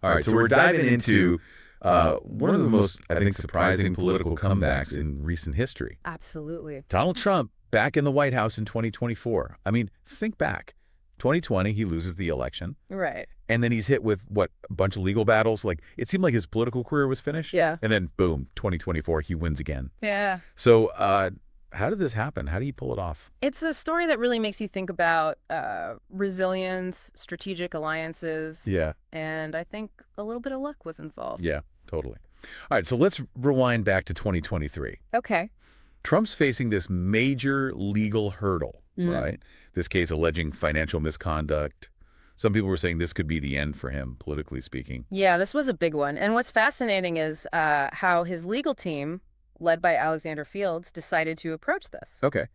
All right, so we're diving into one of the most, I think, surprising political comebacks in recent history. Absolutely. Donald Trump back in the White House in 2024. I mean, think back. 2020, he loses the election. Right. And then he's hit with, what, a bunch of legal battles? Like, it seemed like his political career was finished. Yeah. And then, boom, 2024, he wins again. Yeah. So how did this happen? How do you pull it off? It's a story that really makes you think about resilience, strategic alliances. Yeah. And I think a little bit of luck was involved. Yeah, totally. All right, so let's rewind back to 2023. Okay. Trump's facing this major legal hurdle, right? This case alleging financial misconduct. Some people were saying this could be the end for him, politically speaking. Yeah, this was a big one. And what's fascinating is how his legal team, led by Alexander Fields, decided to approach this. Okay.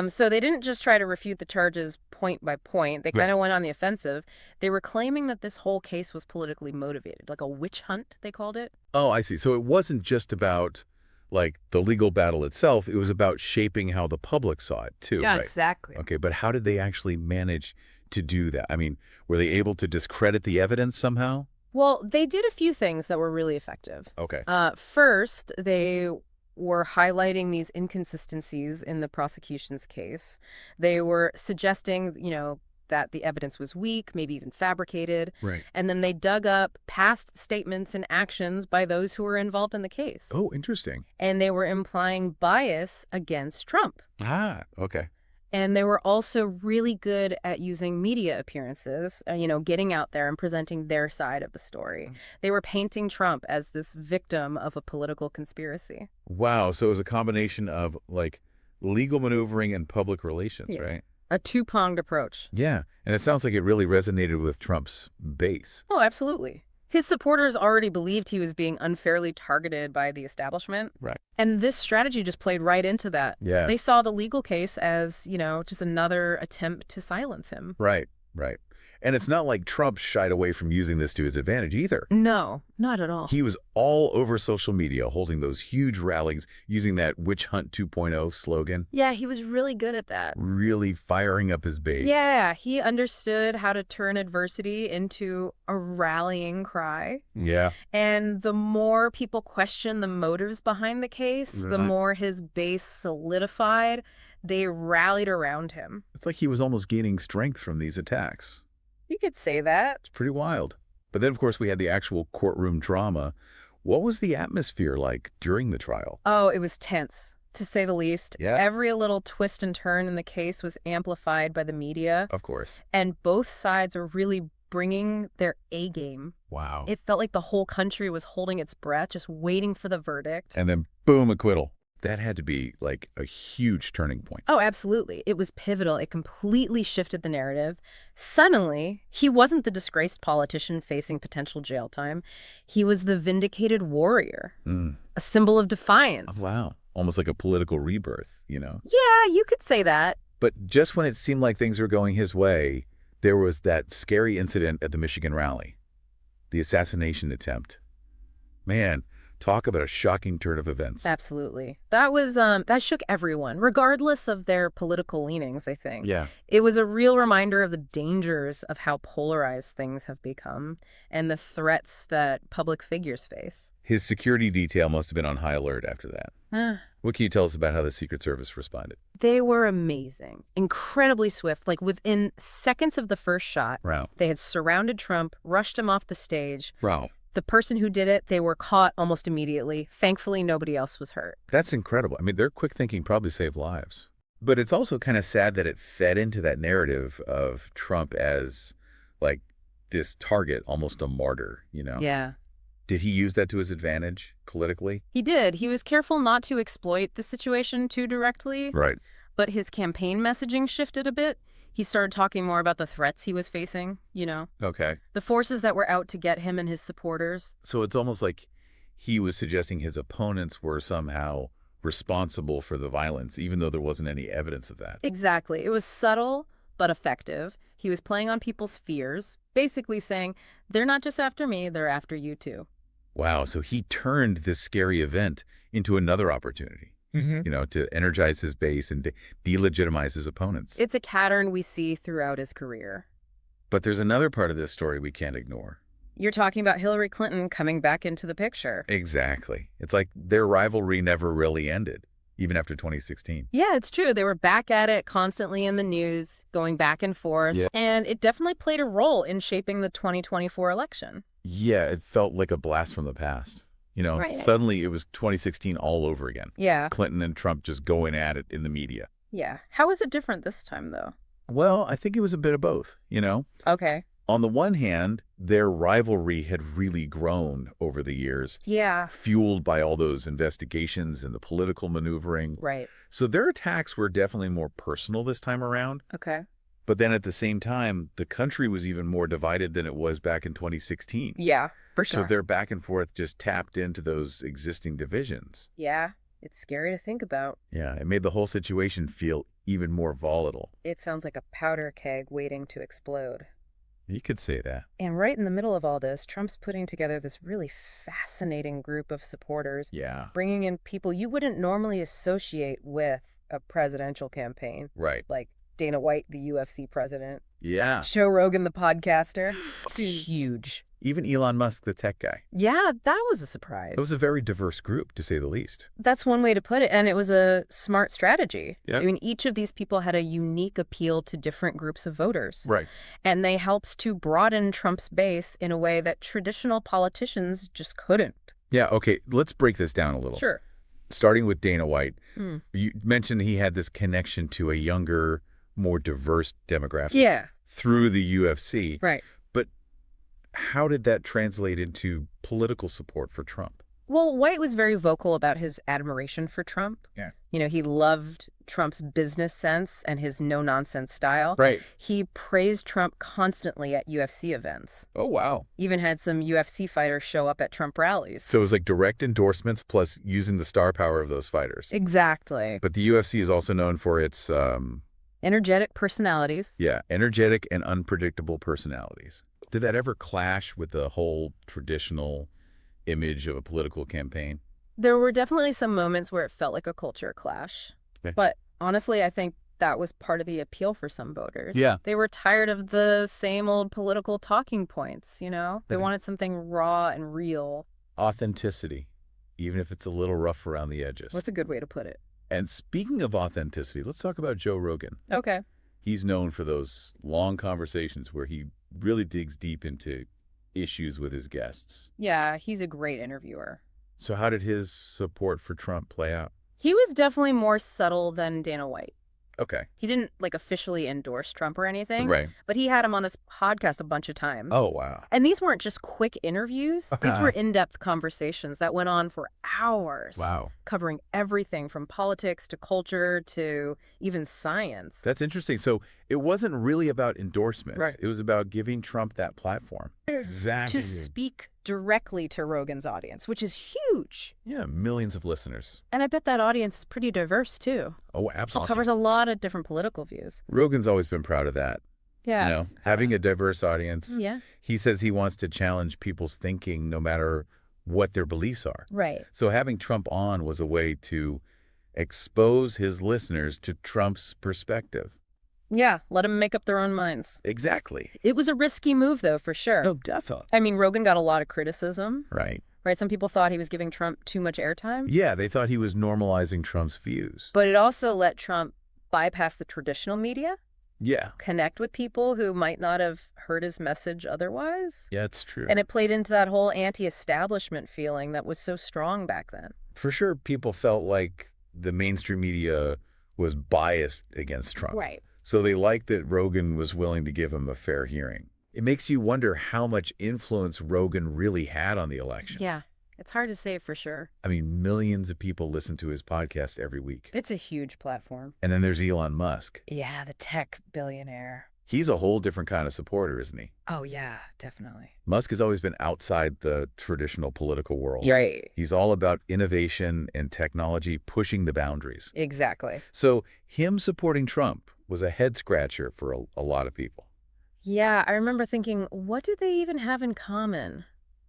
So they didn't just try to refute the charges point by point. They kind of went on the offensive. They were claiming that this whole case was politically motivated, like a witch hunt, they called it. Oh, I see. So it wasn't just about, like, the legal battle itself. It was about shaping how the public saw it, too, Yeah, right? exactly. Okay, but how did they actually manage to do that? I mean, were they able to discredit the evidence somehow? Well, they did a few things that were really effective. Okay. First, they were highlighting these inconsistencies in the prosecution's case. They were suggesting, that the evidence was weak, maybe even fabricated. Right. And then they dug up past statements and actions by those who were involved in the case. Oh, interesting. And they were implying bias against Trump. Ah, okay. And they were also really good at using media appearances, getting out there and presenting their side of the story. They were painting Trump as this victim of a political conspiracy. Wow, so it was a combination of, like, legal maneuvering and public relations, Yes. right? A two-pronged approach. Yeah, and it sounds like it really resonated with Trump's base. Oh, absolutely. His supporters already believed he was being unfairly targeted by the establishment. Right. And this strategy just played right into that. Yeah. They saw the legal case as, just another attempt to silence him. Right, right. And it's not like Trump shied away from using this to his advantage either. No, not at all. He was all over social media holding those huge rallies, using that Witch Hunt 2.0 slogan. Yeah, he was really good at that. Really firing up his base. Yeah, he understood how to turn adversity into a rallying cry. Yeah. And the more people questioned the motives behind the case, the more his base solidified. They rallied around him. It's like he was almost gaining strength from these attacks. You could say that. It's pretty wild. But then, of course, we had the actual courtroom drama. What was the atmosphere like during the trial? Oh, it was tense, to say the least. Yeah. Every little twist and turn in the case was amplified by the media. Of course. And both sides are really bringing their A game. Wow. It felt like the whole country was holding its breath, just waiting for the verdict. And then, boom, acquittal. That had to be, like, a huge turning point. Oh, absolutely. It was pivotal. It completely shifted the narrative. Suddenly, he wasn't the disgraced politician facing potential jail time. He was the vindicated warrior, a symbol of defiance. Oh, wow. Almost like a political rebirth, Yeah, you could say that. But just when it seemed like things were going his way, there was that scary incident at the Michigan rally, the assassination attempt. Man, talk about a shocking turn of events. Absolutely. That shook everyone, regardless of their political leanings, I think. Yeah. It was a real reminder of the dangers of how polarized things have become and the threats that public figures face. His security detail must have been on high alert after that. What can you tell us about how the Secret Service responded? They were amazing, incredibly swift. Like within seconds of the first shot, Wow. they had surrounded Trump, rushed him off the stage. Wow. The person who did it, they were caught almost immediately. Thankfully, nobody else was hurt. That's incredible. I mean, their quick thinking probably saved lives. But it's also kind of sad that it fed into that narrative of Trump as, like, this target, almost a martyr, Yeah. Did he use that to his advantage politically? He did. He was careful not to exploit the situation too directly. Right. But his campaign messaging shifted a bit. He started talking more about the threats he was facing, Okay. the forces that were out to get him and his supporters. So it's almost like he was suggesting his opponents were somehow responsible for the violence, even though there wasn't any evidence of that. Exactly. It was subtle, but effective. He was playing on people's fears, basically saying, they're not just after me, they're after you too. Wow. So he turned this scary event into another opportunity, to energize his base and delegitimize his opponents. It's a pattern we see throughout his career. But there's another part of this story we can't ignore. You're talking about Hillary Clinton coming back into the picture. Exactly. It's like their rivalry never really ended, even after 2016. Yeah, it's true. They were back at it constantly in the news, going back and forth. Yeah. And it definitely played a role in shaping the 2024 election. Yeah, it felt like a blast from the past. Right. Suddenly it was 2016 all over again. Yeah. Clinton and Trump just going at it in the media. Yeah. How was it different this time, though? Well, I think it was a bit of both, Okay. On the one hand, their rivalry had really grown over the years, Yeah. fueled by all those investigations and the political maneuvering. Right. So their attacks were definitely more personal this time around. Okay. But then at the same time, the country was even more divided than it was back in 2016. Yeah, for So their back and forth just tapped into those existing divisions. Yeah. It's scary to think about. Yeah, it made the whole situation feel even more volatile. It sounds like a powder keg waiting to explode. You could say that. And right in the middle of all this, Trump's putting together this really fascinating group of supporters, Yeah. bringing in people you wouldn't normally associate with a presidential campaign, Right. like Dana White, the UFC president, Yeah. Joe Rogan, the podcaster. It's huge. Even Elon Musk, the tech guy. Yeah, that was a surprise. It was a very diverse group, to say the least. That's one way to put it, and it was a smart strategy. Yep. I mean, each of these people had a unique appeal to different groups of voters. Right. And they helped to broaden Trump's base in a way that traditional politicians just couldn't. Yeah, okay, let's break this down a little. Sure. Starting with Dana White, Mm. you mentioned he had this connection to a younger, more diverse demographic. Yeah. Through the UFC. Right. But how did that translate into political support for Trump? Well, White was very vocal about his admiration for Trump. Yeah. He loved Trump's business sense and his no-nonsense style. Right. He praised Trump constantly at UFC events. Oh, wow. Even had some UFC fighters show up at Trump rallies. So it was like direct endorsements plus using the star power of those fighters. Exactly. But the UFC is also known for its, Energetic personalities. energetic and unpredictable personalities. Did that ever clash with the whole traditional image of a political campaign? There were definitely some moments where it felt like a culture clash. Okay. But honestly, I think that was part of the appeal for some voters. Yeah. They were tired of the same old political talking points, They Okay. wanted something raw and real. Authenticity, even if it's a little rough around the edges. What's a good way to put it? And speaking of authenticity, let's talk about Joe Rogan. Okay. He's known for those long conversations where he really digs deep into issues with his guests. Yeah, he's a great interviewer. So how did his support for Trump play out? He was definitely more subtle than Dana White. Okay. He didn't officially endorse Trump or anything, Right. but he had him on his podcast a bunch of times. Oh, wow. And these weren't just quick interviews. These were in-depth conversations that went on for hours. Wow. Covering everything from politics to culture to even science. That's interesting. So it wasn't really about endorsements. Right. It was about giving Trump that platform. To speak directly to Rogan's audience, which is huge. Yeah, millions of listeners. And I bet that audience is pretty diverse, too. Oh, It absolutely. covers a lot of different political views. Rogan's always been proud of that. Yeah. Having a diverse audience. Yeah. He says he wants to challenge people's thinking no matter what their beliefs are. Right. So having Trump on was a way to expose his listeners to Trump's perspective. Yeah, let them make up their own minds. Exactly. It was a risky move, though, for sure. Oh, definitely. I mean, Rogan got a lot of criticism, Right. right? Some people thought he was giving Trump too much airtime. Yeah, they thought he was normalizing Trump's views. But it also let Trump bypass the traditional media, Yeah. connect with people who might not have heard his message otherwise. Yeah, it's true. And it played into that whole anti-establishment feeling that was so strong back then. For sure, people felt like the mainstream media was biased against Trump. Right. So they liked that Rogan was willing to give him a fair hearing. It makes you wonder how much influence Rogan really had on the election. Yeah. It's hard to say for sure. I mean, millions of people listen to his podcast every week. It's a huge platform. And then there's Elon Musk. Yeah, the tech billionaire. He's a whole different kind of supporter, isn't he? Oh, yeah, definitely. Musk has always been outside the traditional political world. Right. He's all about innovation and technology pushing the boundaries. Exactly. So him supporting Trump was a head scratcher for a lot of people. Yeah, I remember thinking, what do they even have in common?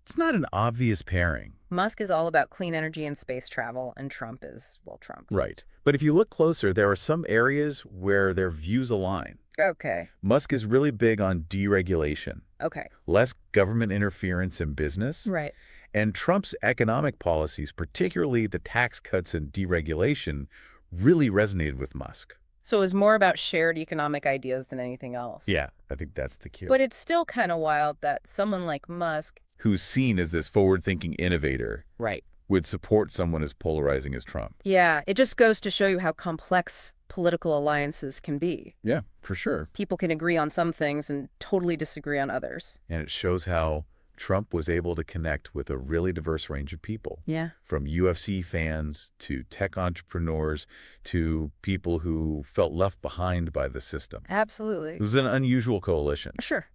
It's not an obvious pairing, Musk is all about clean energy and space travel, and Trump is, well, Trump. Right. But if you look closer, there are some areas where their views align. Okay. Musk is really big on deregulation, Okay. less government interference in business. Right. And Trump's economic policies, particularly the tax cuts and deregulation, really resonated with Musk. So it was more about shared economic ideas than anything else. Yeah, I think that's the cue. But it's still kind of wild that someone like Musk, who's seen as this forward-thinking innovator, right, would support someone as polarizing as Trump. Yeah, it just goes to show you how complex political alliances can be. Yeah, for sure. People can agree on some things and totally disagree on others. And it shows how Trump was able to connect with a really diverse range of people. Yeah. From UFC fans to tech entrepreneurs to people who felt left behind by the system. Absolutely. It was an unusual coalition. Sure.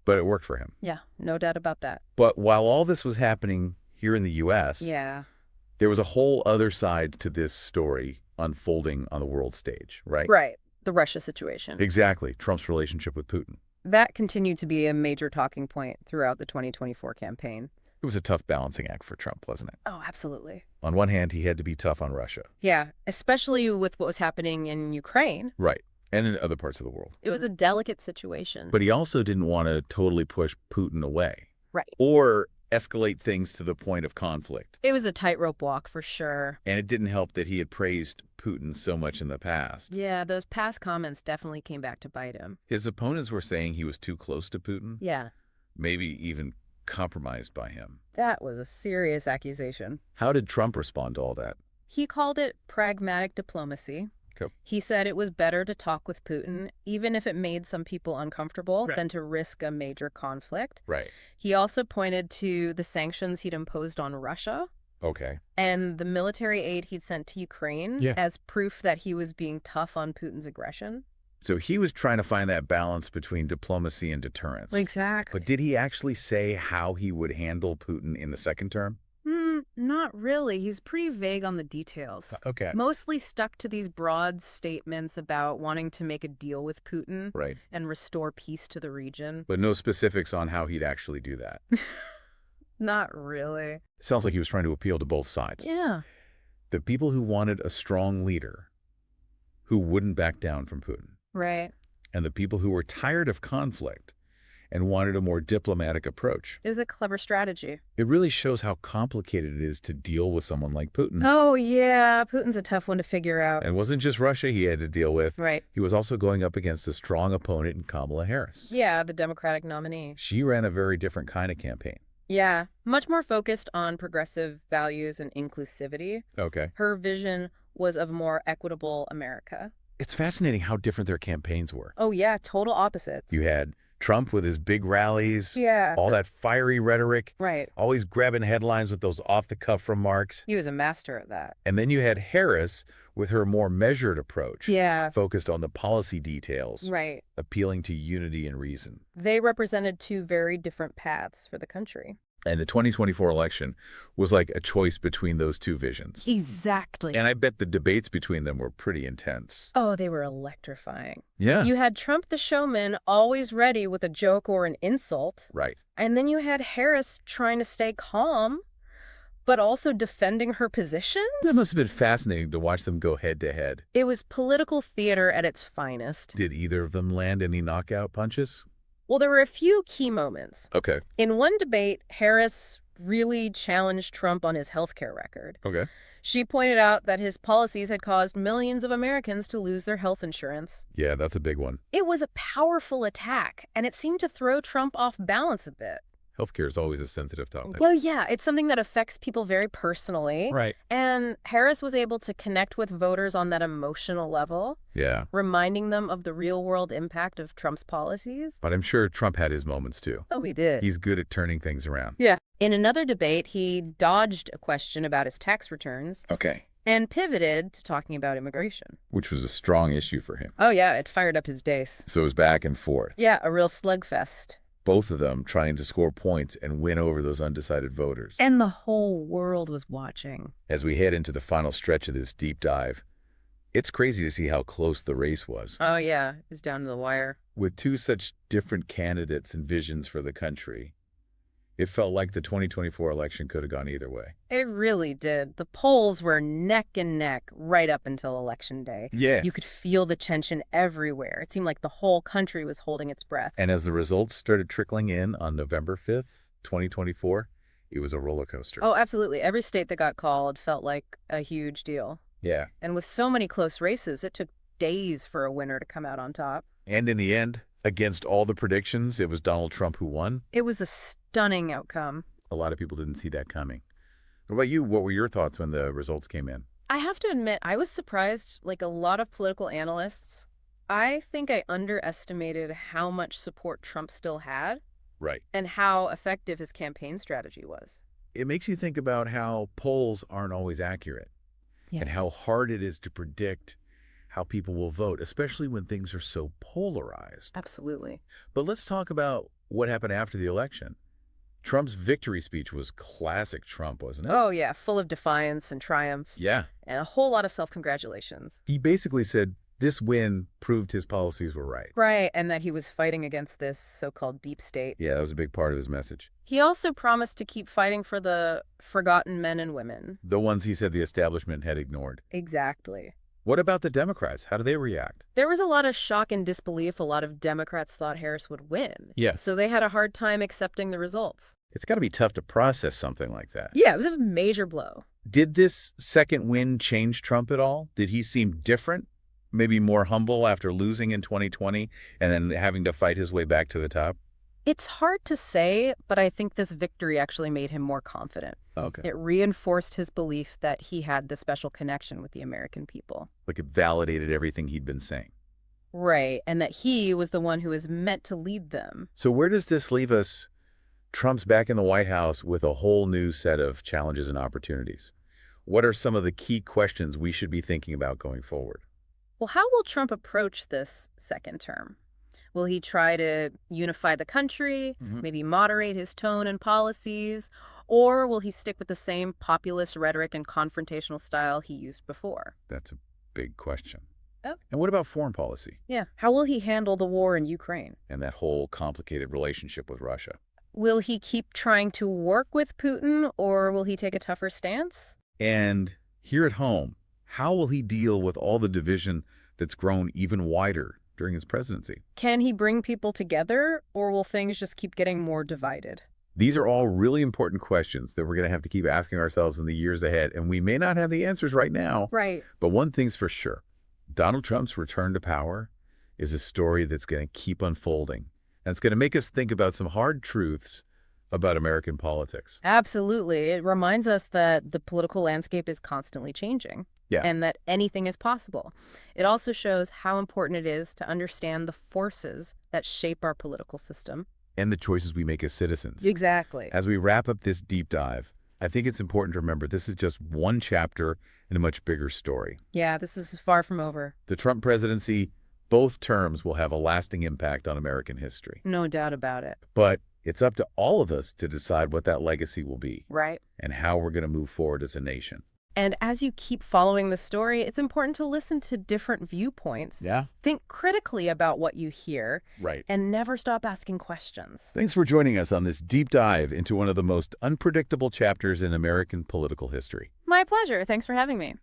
But it worked for him. Yeah, no doubt about that. But while all this was happening here in the U.S., yeah, there was a whole other side to this story unfolding on the world stage, right? Right. The Russia situation. Exactly. Trump's relationship with Putin. That continued to be a major talking point throughout the 2024 campaign. It was a tough balancing act for Trump, wasn't it? Oh, absolutely. On one hand, he had to be tough on Russia. Yeah, especially with what was happening in Ukraine. Right. And in other parts of the world. It was a delicate situation. But he also didn't want to totally push Putin away. Right. Or escalate things to the point of conflict. It was a tightrope walk for sure. And it didn't help that he had praised Putin so much in the past. Yeah, those past comments definitely came back to bite him. His opponents were saying he was too close to Putin. Yeah. Maybe even compromised by him. That was a serious accusation. How did Trump respond to all that? He called it pragmatic diplomacy. Okay. He said it was better to talk with Putin, even if it made some people uncomfortable, Right. than to risk a major conflict. Right. He also pointed to the sanctions he'd imposed on Russia Okay. and the military aid he'd sent to Ukraine as proof that he was being tough on Putin's aggression. So he was trying to find that balance between diplomacy and deterrence. Exactly. But did he actually say how he would handle Putin in the second term? Not really. He's pretty vague on the details. Okay. Mostly stuck to these broad statements about wanting to make a deal with Putin Right. and restore peace to the region. But no specifics on how he'd actually do that. Not really. Sounds like he was trying to appeal to both sides. Yeah. The people who wanted a strong leader who wouldn't back down from Putin. Right. And the people who were tired of conflict and wanted a more diplomatic approach. It was a clever strategy. It really shows how complicated it is to deal with someone like Putin. Oh, yeah. Putin's a tough one to figure out. And it wasn't just Russia he had to deal with. Right. He was also going up against a strong opponent in Kamala Harris. Yeah, the Democratic nominee. She ran a very different kind of campaign. Yeah, much more focused on progressive values and inclusivity. Okay. Her vision was of a more equitable America. It's fascinating how different their campaigns were. Oh, yeah, total opposites. You had Trump with his big rallies, Yeah. all that fiery rhetoric, Right. always grabbing headlines with those off-the-cuff remarks. He was a master at that. And then you had Harris with her more measured approach, Yeah. focused on the policy details, Right. appealing to unity and reason. They represented two very different paths for the country. And the 2024 election was like a choice between those two visions. Exactly. And I bet the debates between them were pretty intense. Oh, they were electrifying. Yeah. You had Trump the showman always ready with a joke or an insult. Right. And then you had Harris trying to stay calm, but also defending her positions. That must have been fascinating to watch them go head to head. It was political theater at its finest. Did either of them land any knockout punches? Well, there were a few key moments. Okay. In one debate, Harris really challenged Trump on his healthcare record. Okay. She pointed out that his policies had caused millions of Americans to lose their health insurance. Yeah, that's a big one. It was a powerful attack, and it seemed to throw Trump off balance a bit. Healthcare is always a sensitive topic. Well, yeah, it's something that affects people very personally. Right. And Harris was able to connect with voters on that emotional level, Yeah. reminding them of the real-world impact of Trump's policies. But I'm sure Trump had his moments too. Oh, he did. He's good at turning things around. Yeah. In another debate, he dodged a question about his tax returns Okay. and pivoted to talking about immigration. Which was a strong issue for him. Oh, yeah, it fired up his days. So it was back and forth. Yeah, a real slugfest. Both of them trying to score points and win over those undecided voters. And the whole world was watching. As we head into the final stretch of this deep dive, it's crazy to see how close the race was. Oh, yeah, it was down to the wire. With two such different candidates and visions for the country, It felt like the 2024 election could have gone either way. It really did. The polls were neck and neck right up until Election Day. Yeah. You could feel the tension everywhere. It seemed like the whole country was holding its breath. And as the results started trickling in on November 5th, 2024, it was a roller coaster. Oh, absolutely. Every state that got called felt like a huge deal. Yeah. And with so many close races, it took days for a winner to come out on top. And in the end, against all the predictions, it was Donald Trump who won. It was a stunning outcome. A lot of people didn't see that coming. What about you? What were your thoughts when the results came in? I have to admit, I was surprised, like a lot of political analysts. I think I underestimated how much support Trump still had. Right. And how effective his campaign strategy was. It makes you think about how polls aren't always accurate. Yeah. And how hard it is to predict how people will vote, especially when things are so polarized. Absolutely. But let's talk about what happened after the election. Trump's victory speech was classic Trump, wasn't it? Oh, yeah, full of defiance and triumph. Yeah. And a whole lot of self-congratulations. He basically said this win proved his policies were right. Right, and that he was fighting against this so-called deep state. Yeah, that was a big part of his message. He also promised to keep fighting for the forgotten men and women. The ones he said the establishment had ignored. Exactly. What about the Democrats? How do they react? There was a lot of shock and disbelief. A lot of Democrats thought Harris would win. Yeah. So they had a hard time accepting the results. It's got to be tough to process something like that. Yeah, it was a major blow. Did this second win change Trump at all? Did he seem different? Maybe more humble after losing in 2020 and then having to fight his way back to the top? It's hard to say, but I think this victory actually made him more confident. Okay. It reinforced his belief that he had the special connection with the American people. Like it validated everything he'd been saying. Right, and that he was the one who was meant to lead them. So where does this leave us? Trump's back in the White House with a whole new set of challenges and opportunities. What are some of the key questions we should be thinking about going forward? Well, how will Trump approach this second term? Will he try to unify the country, maybe moderate his tone and policies, or will he stick with the same populist rhetoric and confrontational style he used before? That's a big question. Oh. And what about foreign policy Yeah. How will he handle the war in Ukraine? and that whole complicated relationship with Russia? Will he keep trying to work with Putin, or will he take a tougher stance? And here at home, how will he deal with all the division that's grown even wider during his presidency? Can he bring people together, or will things just keep getting more divided? These are all really important questions that we're going to have to keep asking ourselves in the years ahead, and we may not have the answers right now. Right. But one thing's for sure. Donald Trump's return to power is a story that's going to keep unfolding, and it's going to make us think about some hard truths about American politics. Absolutely. It reminds us that the political landscape is constantly changing. Yeah. And that anything is possible. It also shows how important it is to understand the forces that shape our political system. And the choices we make as citizens. Exactly. As we wrap up this deep dive, I think it's important to remember this is just one chapter in a much bigger story. Yeah, this is far from over. The Trump presidency, both terms will have a lasting impact on American history. No doubt about it. But it's up to all of us to decide what that legacy will be. Right. And how we're going to move forward as a nation. And as you keep following the story, it's important to listen to different viewpoints. Yeah. Think critically about what you hear. Right. And never stop asking questions. Thanks for joining us on this deep dive into one of the most unpredictable chapters in American political history. My pleasure. Thanks for having me.